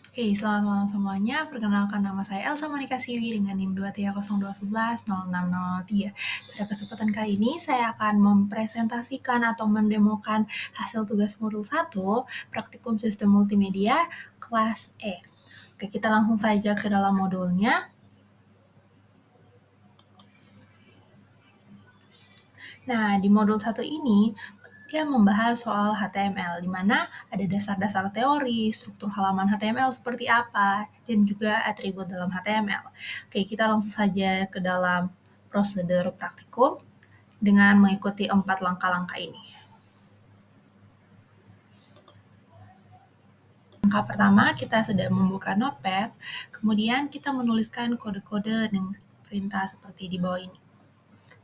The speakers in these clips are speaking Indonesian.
Oke, selamat malam semuanya. Perkenalkan nama saya Elsa Monika Siwi dengan NIM 23021106003. Pada kesempatan kali ini saya akan mempresentasikan atau mendemokan hasil tugas modul 1 Praktikum Sistem Multimedia kelas E. Oke, kita langsung saja ke dalam modulnya. Nah, di modul 1 ini dia membahas soal HTML, di mana ada dasar-dasar teori, struktur halaman HTML seperti apa, dan juga atribut dalam HTML. Oke, kita langsung saja ke dalam prosedur praktikum dengan mengikuti 4 langkah-langkah ini. Langkah pertama, kita sudah membuka notepad, kemudian kita menuliskan kode-kode dengan perintah seperti di bawah ini.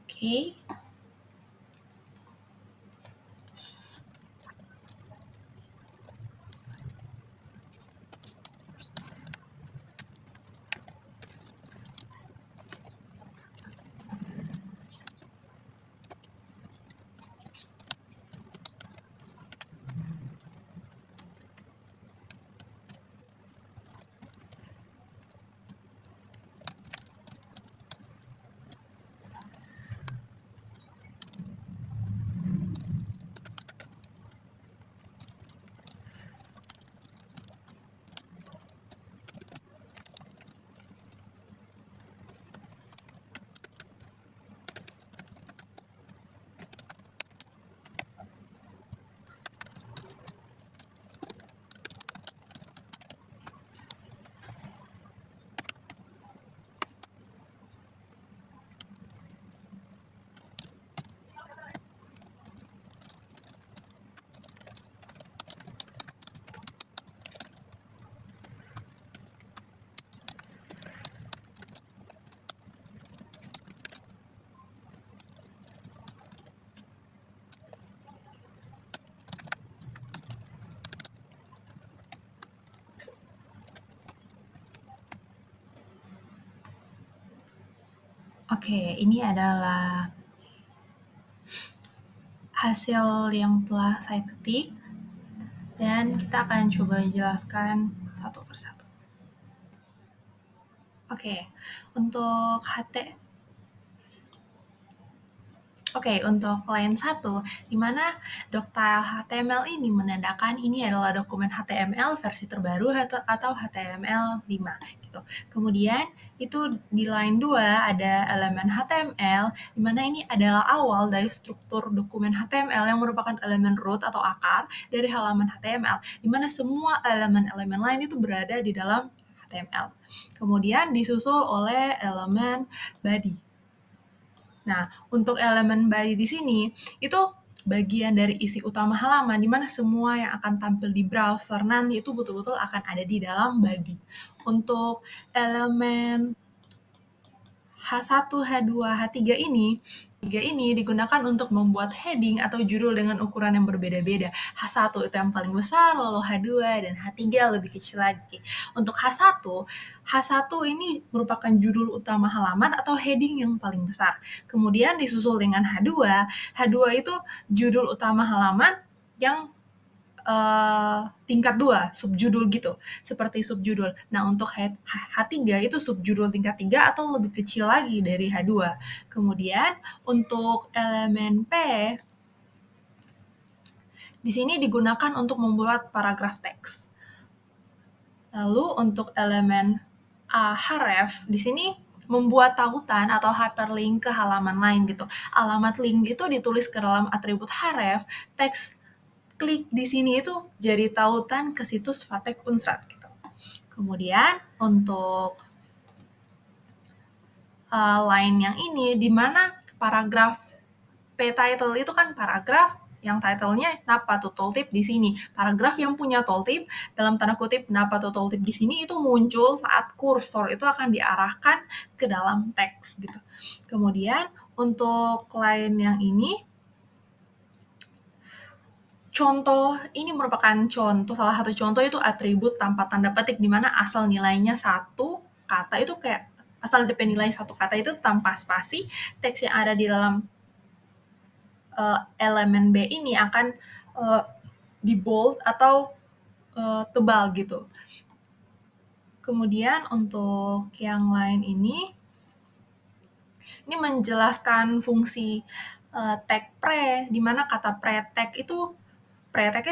Oke. Oke, ini adalah hasil yang telah saya ketik dan kita akan coba jelaskan satu persatu. Oke, untuk untuk line 1, di mana Doctile HTML ini menandakan ini adalah dokumen HTML versi terbaru atau HTML5 gitu. Kemudian itu di line 2 ada elemen HTML, di mana ini adalah awal dari struktur dokumen HTML yang merupakan elemen root atau akar dari halaman HTML, di mana semua elemen-elemen lain itu berada di dalam HTML. Kemudian disusul oleh elemen body. Nah, untuk elemen body di sini, itu bagian dari isi utama halaman, di mana semua yang akan tampil di browser nanti itu betul-betul akan ada di dalam body. Untuk elemen H1, H2, H3 ini digunakan untuk membuat heading atau judul dengan ukuran yang berbeda-beda. H1 itu yang paling besar, lalu H2 dan H3 lebih kecil lagi. Untuk H1 ini merupakan judul utama halaman atau heading yang paling besar. Kemudian disusul dengan H2. H2 itu judul utama halaman yang tingkat 2, subjudul gitu, seperti subjudul. Nah, untuk H3 itu subjudul tingkat 3 atau lebih kecil lagi dari H2. Kemudian untuk elemen P, di sini digunakan untuk membuat paragraf teks. Lalu untuk elemen href, di sini membuat tautan atau hyperlink ke halaman lain gitu. Alamat link itu ditulis ke dalam atribut href, teks klik di sini itu jadi tautan ke situs Vatek Unsrat gitu. Kemudian untuk line yang ini, di mana paragraf p-title itu kan paragraf yang titlenya Napa to Tooltip di sini. Paragraf yang punya tooltip, dalam tanda kutip Napa to Tooltip di sini itu muncul saat kursor itu akan diarahkan ke dalam teks gitu. Kemudian untuk line yang ini, contoh ini merupakan salah satu contoh itu atribut tanpa tanda petik, di mana asal nilainya satu kata itu kayak asal DP nilai satu kata itu tanpa spasi, teks yang ada di dalam elemen B ini akan di bold atau tebal gitu. Kemudian untuk yang lain ini menjelaskan fungsi tag pre, di mana kata pre-tag itu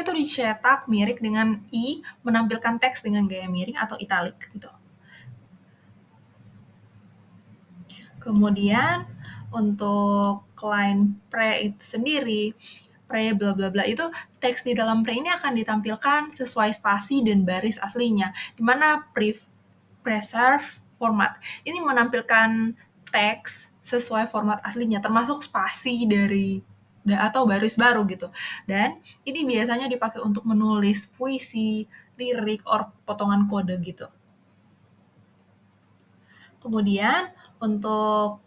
dicetak mirip dengan i, menampilkan teks dengan gaya miring atau italic gitu. Kemudian untuk line pre itu sendiri, pre bla bla bla itu teks di dalam pre ini akan ditampilkan sesuai spasi dan baris aslinya, di mana preserve format ini menampilkan teks sesuai format aslinya, termasuk spasi dari atau baris baru gitu. Dan ini biasanya dipakai untuk menulis puisi, lirik, or potongan kode gitu. Kemudian untuk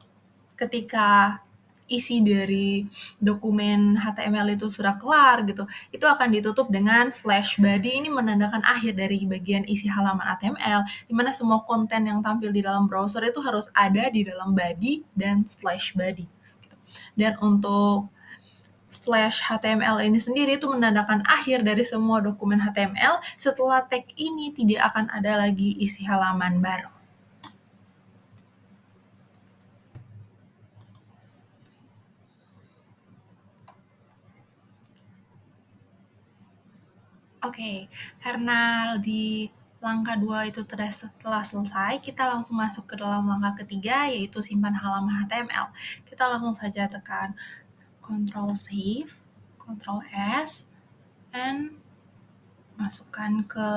ketika isi dari dokumen HTML itu sudah kelar gitu, itu akan ditutup dengan slash body. Ini menandakan akhir dari bagian isi halaman HTML, di mana semua konten yang tampil di dalam browser itu harus ada di dalam body dan slash body. Dan untuk slash HTML ini sendiri itu menandakan akhir dari semua dokumen HTML. Setelah tag ini tidak akan ada lagi isi halaman baru. Oke, karena di langkah 2 itu telah selesai, kita langsung masuk ke dalam langkah ketiga, yaitu simpan halaman HTML. Kita langsung saja tekan Ctrl Save, Ctrl S, and masukkan ke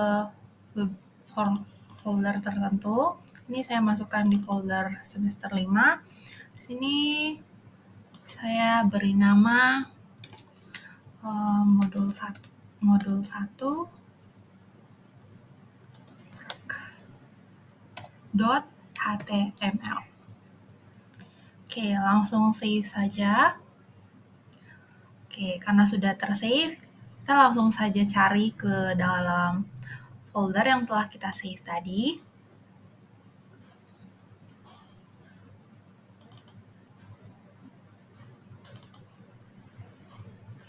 folder tertentu. Ini saya masukkan di folder semester 5. Di sini saya beri nama modul 1 .html. Oke, langsung save saja. Oke, karena sudah tersave, kita langsung saja cari ke dalam folder yang telah kita save tadi.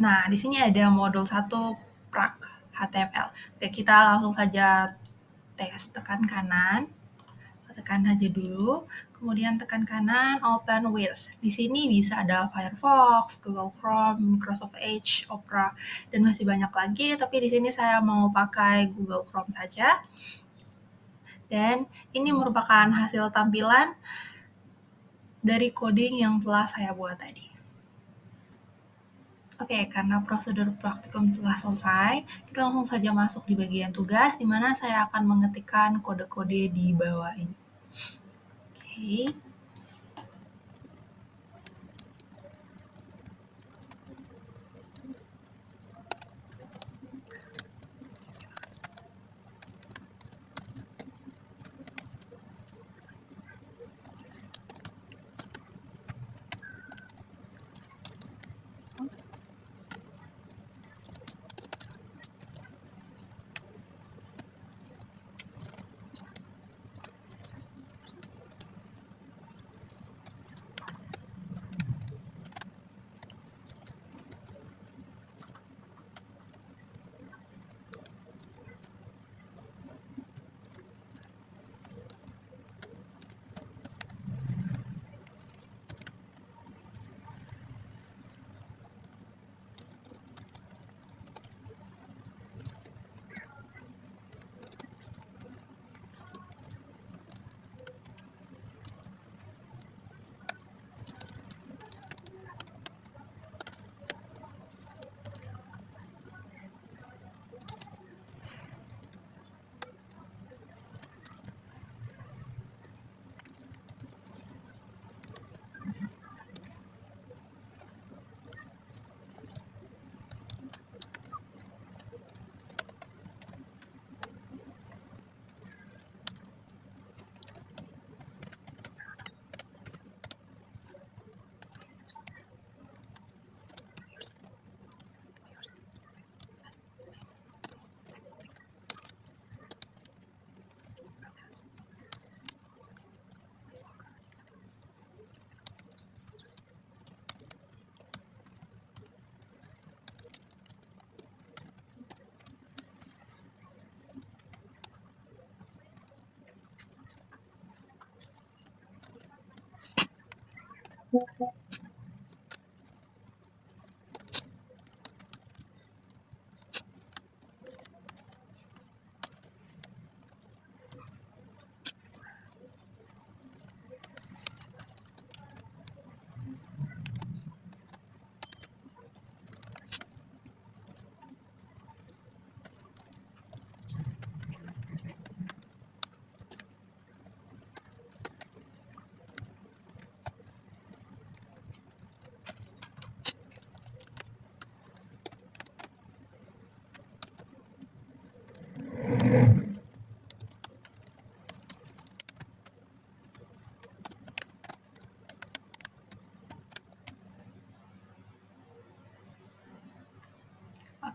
Nah, di sini ada modul 1 Prac HTML. Oke, kita langsung saja tes, tekan kanan. Tekan aja dulu, kemudian tekan kanan, open with. Di sini bisa ada Firefox, Google Chrome, Microsoft Edge, Opera, dan masih banyak lagi, tapi di sini saya mau pakai Google Chrome saja. Dan ini merupakan hasil tampilan dari coding yang telah saya buat tadi. Oke, karena prosedur praktikum telah selesai, kita langsung saja masuk di bagian tugas, di mana saya akan mengetikkan kode-kode di bawah ini. Oke.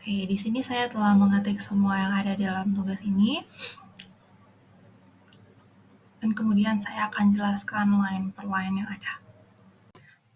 Oke, di sini saya telah mengetik semua yang ada di dalam tugas ini. Dan kemudian saya akan jelaskan line per line yang ada.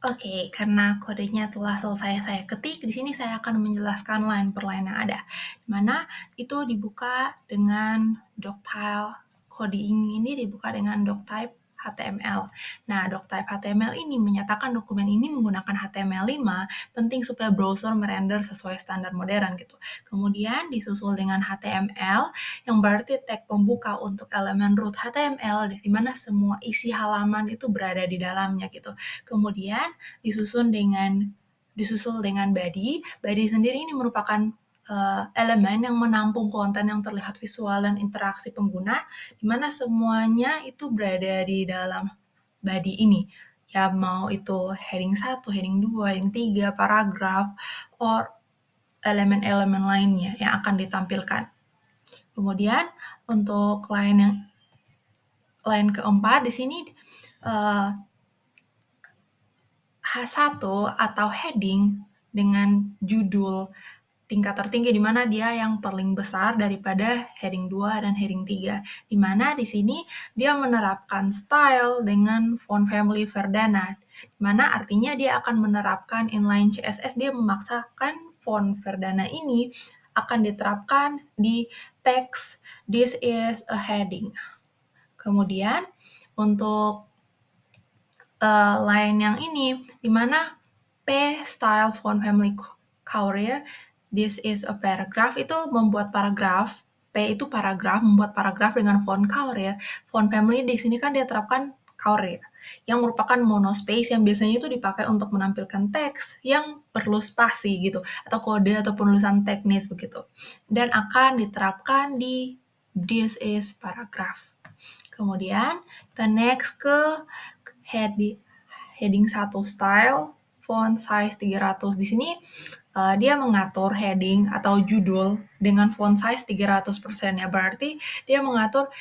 Oke, karena kodenya telah selesai saya ketik, di sini saya akan menjelaskan line per line yang ada. Dimana itu dibuka dengan doctile coding ini dibuka dengan doctype HTML. Nah, doctype HTML ini menyatakan dokumen ini menggunakan HTML5, penting supaya browser merender sesuai standar modern gitu. Kemudian disusul dengan HTML, yang berarti tag pembuka untuk elemen root HTML, di mana semua isi halaman itu berada di dalamnya gitu. Kemudian disusul dengan body. Body sendiri ini merupakan elemen yang menampung konten yang terlihat visual dan interaksi pengguna, di mana semuanya itu berada di dalam body ini. Ya mau itu heading 1, heading 2, heading 3, paragraf, or elemen-elemen lainnya yang akan ditampilkan. Kemudian untuk line keempat di sini H1 atau heading dengan judul tingkat tertinggi, di mana dia yang paling besar daripada heading 2 dan heading 3. Di mana di sini dia menerapkan style dengan font family Verdana, di mana artinya dia akan menerapkan inline CSS, dia memaksakan font Verdana ini akan diterapkan di teks this is a heading. Kemudian untuk line yang ini, di mana P style font family Courier, this is a paragraph, itu membuat paragraf, P itu paragraf, membuat paragraf dengan font Courier. Font family di sini kan dia terapkan Courier, yang merupakan monospace yang biasanya itu dipakai untuk menampilkan teks yang perlu spasi gitu, atau kode atau penulisan teknis begitu. Dan akan diterapkan di this is paragraph. Kemudian kita next ke heading 1 style, font size 300. Di sini dia mengatur heading atau judul dengan font size 300%, ya berarti dia mengatur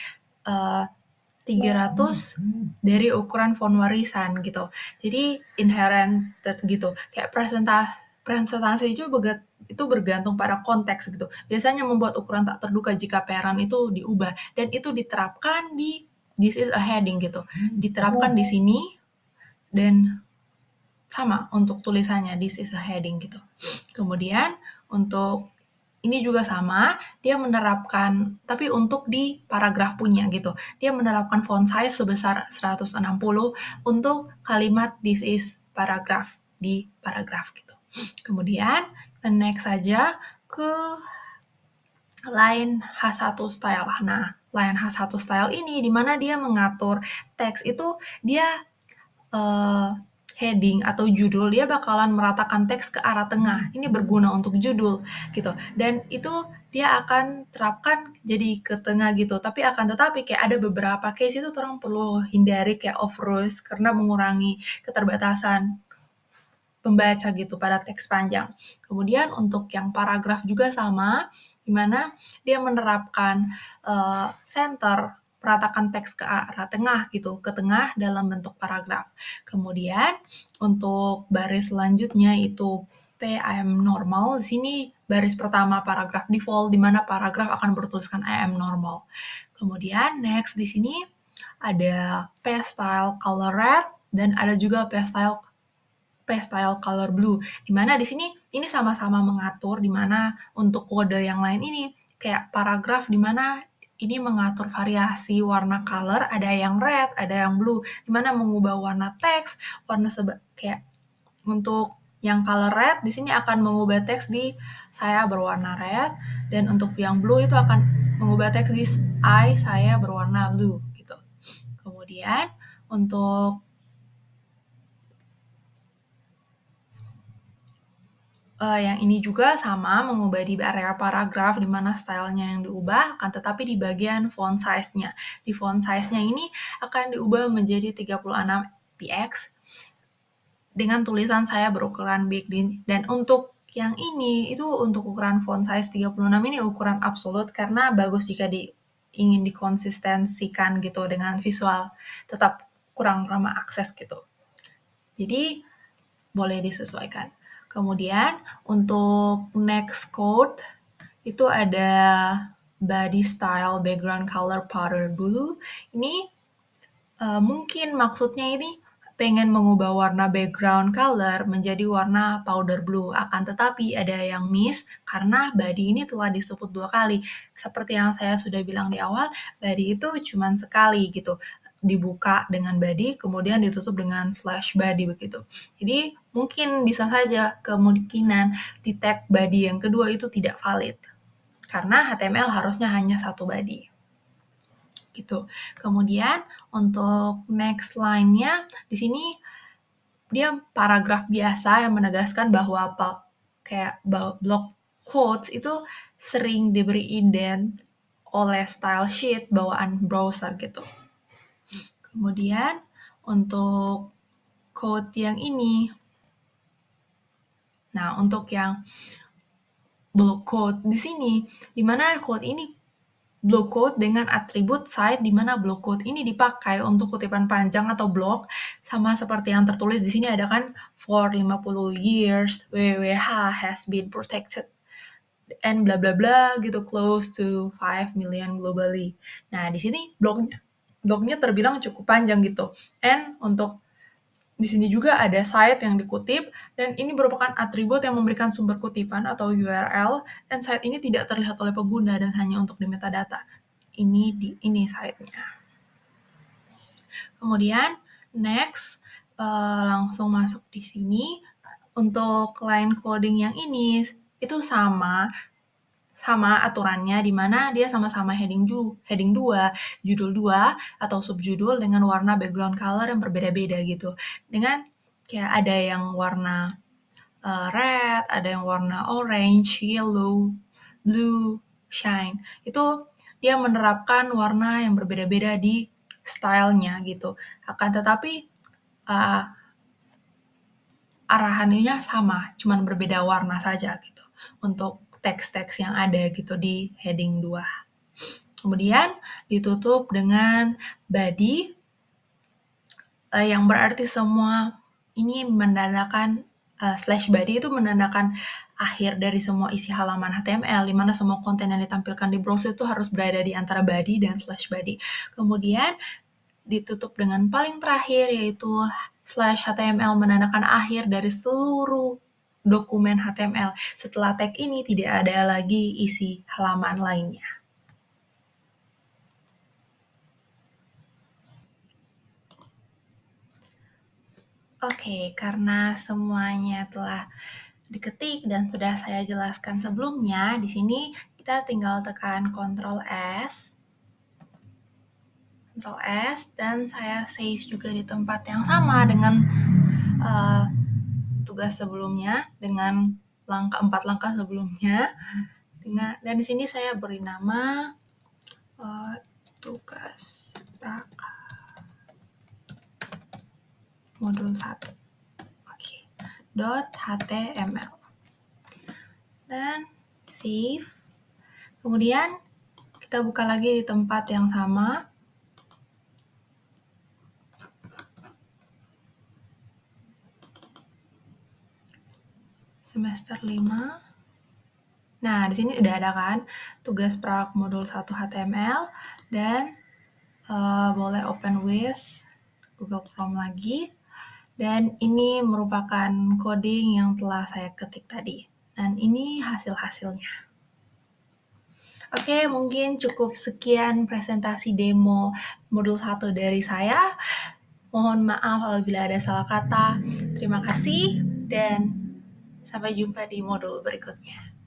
300 dari ukuran font warisan gitu. Jadi inherited gitu. Kayak presentasi itu bergantung pada konteks gitu. Biasanya membuat ukuran tak terduga jika parent itu diubah, dan itu diterapkan di this is a heading gitu. Diterapkan di sini, dan sama untuk tulisannya this is a heading gitu. Kemudian untuk ini juga sama, dia menerapkan, tapi untuk di paragraf punya gitu. Dia menerapkan font size sebesar 160 untuk kalimat this is paragraph, di paragraf gitu. Kemudian, kita next saja ke line H1 style. Nah, line H1 style ini di mana dia mengatur teks itu, dia heading atau judul, dia bakalan meratakan teks ke arah tengah. Ini berguna untuk judul gitu. Dan itu dia akan terapkan jadi ke tengah gitu. Tapi akan tetapi kayak ada beberapa case itu orang perlu hindari kayak overuse karena mengurangi keterbatasan pembaca gitu pada teks panjang. Kemudian untuk yang paragraf juga sama, di mana dia menerapkan center, meratakan teks ke arah tengah gitu, ke tengah dalam bentuk paragraf. Kemudian untuk baris selanjutnya itu PIM normal, di sini baris pertama paragraf default, di mana paragraf akan bertuliskan IM normal. Kemudian next di sini ada P-style color red, dan ada juga P-style color blue, di mana di sini ini sama-sama mengatur, di mana untuk kode yang lain ini kayak paragraf, di mana ini mengatur variasi warna color, ada yang red, ada yang blue, dimana mengubah warna teks, warna kayak untuk yang color red di sini akan mengubah teks di saya berwarna red, dan untuk yang blue itu akan mengubah teks di saya berwarna blue gitu. Kemudian untuk yang ini juga sama, mengubah di area paragraf di mana stylenya yang diubah, akan tetapi di bagian font size-nya. Di font size-nya ini akan diubah menjadi 36 px dengan tulisan saya berukuran big. Dan untuk yang ini, itu untuk ukuran font size 36 ini ukuran absolut karena bagus jika ingin dikonsistensikan gitu dengan visual. Tetap kurang ramah akses gitu. Jadi, boleh disesuaikan. Kemudian untuk next code itu ada body style background color powder blue. Ini mungkin maksudnya ini pengen mengubah warna background color menjadi warna powder blue. Akan tetapi ada yang miss karena body ini telah disebut 2 kali. Seperti yang saya sudah bilang di awal, body itu cuma sekali gitu. Dibuka dengan body, kemudian ditutup dengan slash body begitu. Jadi mungkin bisa saja kemungkinan di tag body yang kedua itu tidak valid. Karena HTML harusnya hanya satu body. Gitu. Kemudian untuk next line-nya di sini dia paragraf biasa yang menegaskan bahwa kayak block quotes itu sering diberi indent oleh style sheet bawaan browser gitu. Kemudian untuk code yang ini, nah untuk yang block quote di sini, di mana quote ini block quote dengan atribut site di mana block quote ini dipakai untuk kutipan panjang atau blok, sama seperti yang tertulis di sini ada kan for 50 years WWH has been protected and bla bla bla gitu, close to 5 million globally. Nah, di sini blognya terbilang cukup panjang gitu. And untuk di sini juga ada site yang dikutip, dan ini merupakan atribut yang memberikan sumber kutipan atau URL, dan site ini tidak terlihat oleh pengguna dan hanya untuk di metadata. Ini site-nya. Kemudian, next, langsung masuk di sini. Untuk line coding yang ini, itu sama aturannya di mana dia sama-sama heading 2, judul 2, atau subjudul dengan warna background color yang berbeda-beda gitu. Dengan kayak ada yang warna red, ada yang warna orange, yellow, blue, shine. Itu dia menerapkan warna yang berbeda-beda di stylenya gitu. Akan tetapi arahannya sama, cuman berbeda warna saja gitu. Untuk teks-teks yang ada gitu di heading 2. Kemudian ditutup dengan body, yang berarti semua ini menandakan slash body itu menandakan akhir dari semua isi halaman HTML, di mana semua konten yang ditampilkan di browser itu harus berada di antara body dan slash body. Kemudian ditutup dengan paling terakhir, yaitu slash HTML menandakan akhir dari seluruh dokumen HTML. Setelah tag ini tidak ada lagi isi halaman lainnya. Oke, karena semuanya telah diketik dan sudah saya jelaskan sebelumnya, di sini kita tinggal tekan Ctrl S. Ctrl S, dan saya save juga di tempat yang sama dengan tugas sebelumnya, dengan 4 langkah sebelumnya. Dan di sini saya beri nama tugas Praka modul 1. Oke. .html. Dan save. Kemudian kita buka lagi di tempat yang sama. Semester 5. Nah, di sini udah ada kan tugas Prak modul 1 HTML, dan boleh open with Google Chrome lagi. Dan ini merupakan coding yang telah saya ketik tadi. Dan ini hasil-hasilnya. Oke, mungkin cukup sekian presentasi demo modul 1 dari saya. Mohon maaf apabila ada salah kata. Terima kasih dan sampai jumpa di modul berikutnya.